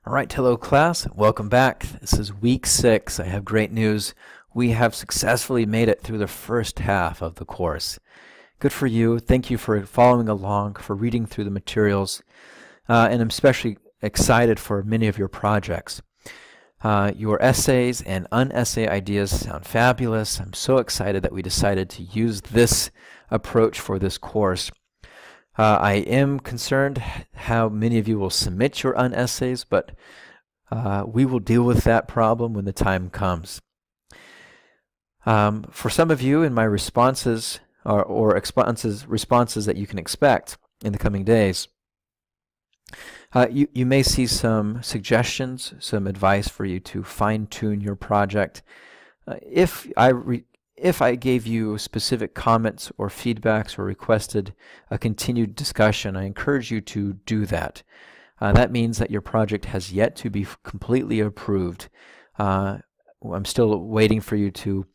All right, hello class. Welcome back. This is week 6. I have great news. We have successfully made it through the first half of the course. Good for you. Thank you for following along, for reading through the materials, and I'm especially excited for many of your projects. Your essays and unessay ideas sound fabulous. I'm so excited that we decided to use this approach for this course. I am concerned how many of you will submit your unessays, but we will deal with that problem when the time comes. For some of you, in my responses responses that you can expect in the coming days, you may see some suggestions, some advice for you to fine-tune your project. If I gave you specific comments or feedbacks or requested a continued discussion, I encourage you to do that. That means that your project has yet to be completely approved. I'm still waiting for you to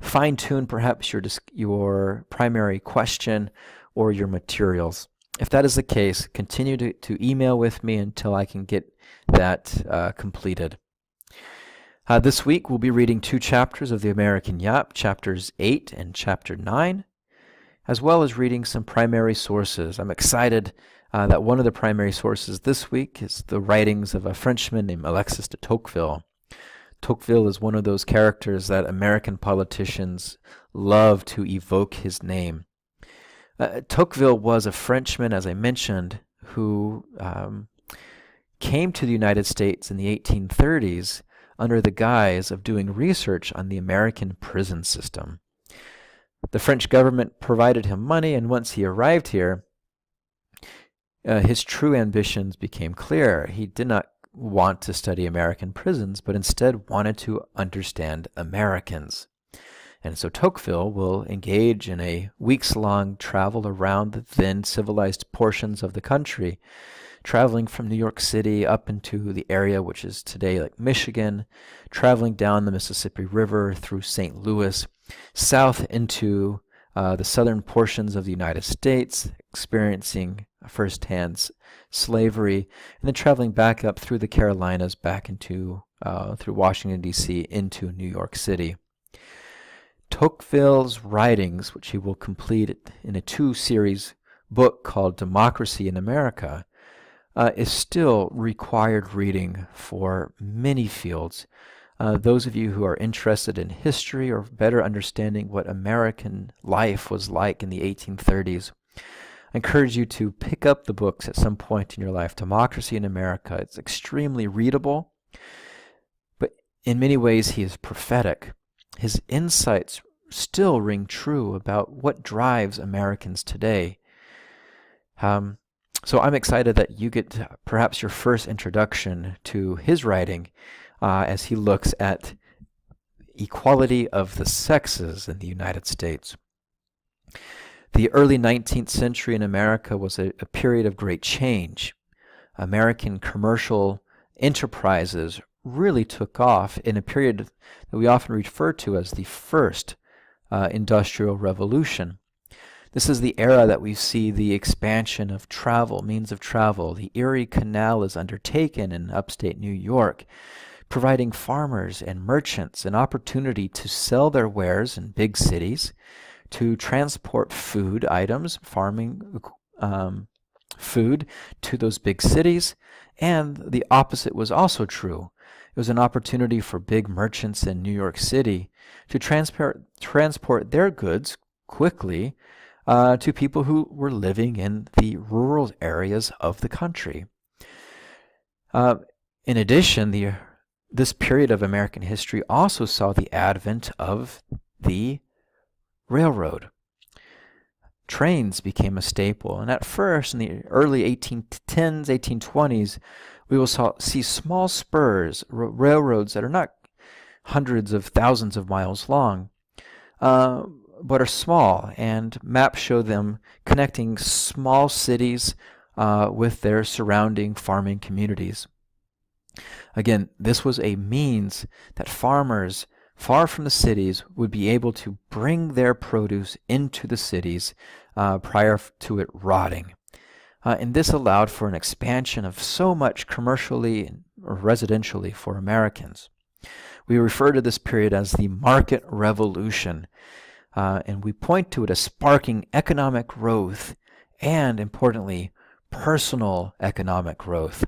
fine-tune perhaps your primary question or your materials. If that is the case, continue to email with me until I can get that completed. This week we'll be reading 2 chapters of the American Yap, chapters 8 and chapter 9, as well as reading some primary sources. I'm excited that one of the primary sources this week is the writings of a Frenchman named Alexis De Tocqueville. Tocqueville is one of those characters that American politicians love to evoke his name. Tocqueville was a Frenchman, as I mentioned, who came to the United States in the 1830s under the guise of doing research on the American prison system. The French government provided him money, and once he arrived here, his true ambitions became clear. He did not want to study American prisons, but instead wanted to understand Americans. And so Tocqueville will engage in a weeks-long travel around the then civilized portions of the country, traveling from New York City up into the area which is today like Michigan, traveling down the Mississippi River through St. Louis, south into the southern portions of the United States, experiencing firsthand slavery, and then traveling back up through the Carolinas, back into through Washington, D.C., into New York City. Tocqueville's writings, which he will complete in a 2-series book called Democracy in America, is still required reading for many fields. Those of you who are interested in history or better understanding what American life was like in the 1830s, I encourage you to pick up the books at some point in your life. Democracy in America, it's extremely readable, but in many ways he is prophetic. His insights still ring true about what drives Americans today. So I'm excited that you get perhaps your first introduction to his writing as he looks at equality of the sexes in the United States. The early 19th century in America was a period of great change. American commercial enterprises really took off in a period that we often refer to as the first industrial revolution. This is the era that we see the expansion of travel, means of travel. The Erie Canal is undertaken in upstate New York, providing farmers and merchants an opportunity to sell their wares in big cities, to transport food items, farming food to those big cities, and the opposite was also true. It was an opportunity for big merchants in New York City to transport their goods quickly to people who were living in the rural areas of the country. In addition, this period of American history also saw the advent of the railroad. Trains became a staple, and at first, in the early 1810s, 1820s, we will see small spurs, railroads that are not hundreds of thousands of miles long, but are small, and maps show them connecting small cities with their surrounding farming communities. Again, this was a means that farmers far from the cities would be able to bring their produce into the cities prior to it rotting. And this allowed for an expansion of so much commercially residentially for Americans. We refer to this period as the Market Revolution, and we point to it as sparking economic growth and, importantly, personal economic growth.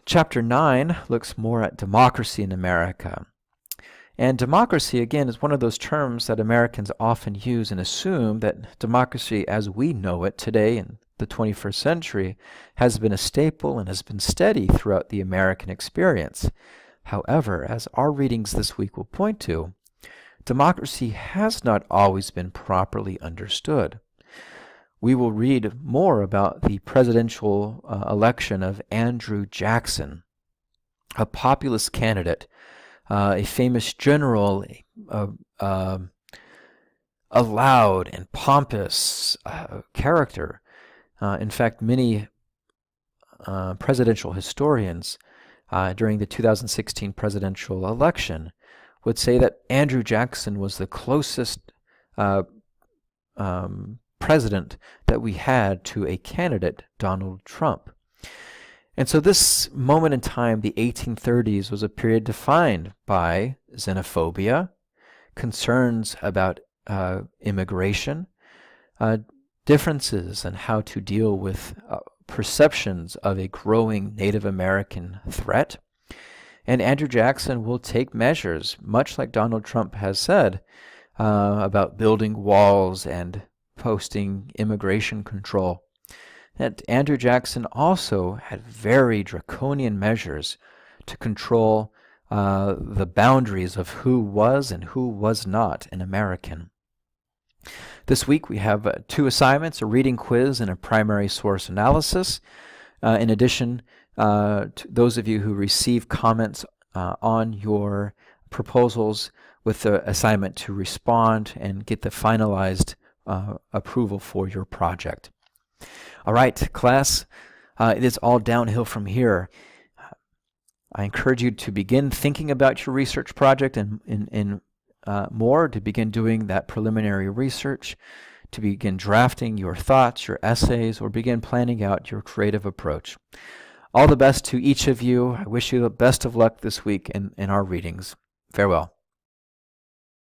Chapter 9 looks more at democracy in America. And democracy, again, is one of those terms that Americans often use and assume that democracy as we know it today in the 21st century has been a staple and has been steady throughout the American experience. However, as our readings this week will point to, democracy has not always been properly understood. We will read more about the presidential election of Andrew Jackson, a populist candidate, a famous general, a loud and pompous character. In fact, many presidential historians during the 2016 presidential election would say that Andrew Jackson was the closest president that we had to a candidate, Donald Trump. And so this moment in time, the 1830s, was a period defined by xenophobia, concerns about immigration, differences in how to deal with perceptions of a growing Native American threat. And Andrew Jackson will take measures, much like Donald Trump has said, about building walls and posting immigration control. And Andrew Jackson also had very draconian measures to control the boundaries of who was and who was not an American. This week we have 2 assignments, a reading quiz and a primary source analysis. In addition, to those of you who receive comments on your proposals with the assignment to respond and get the finalized approval for your project. All right, class, it is all downhill from here. I encourage you to begin thinking about your research project and more, to begin doing that preliminary research, to begin drafting your thoughts, your essays, or begin planning out your creative approach. All the best to each of you. I wish you the best of luck this week in our readings. Farewell.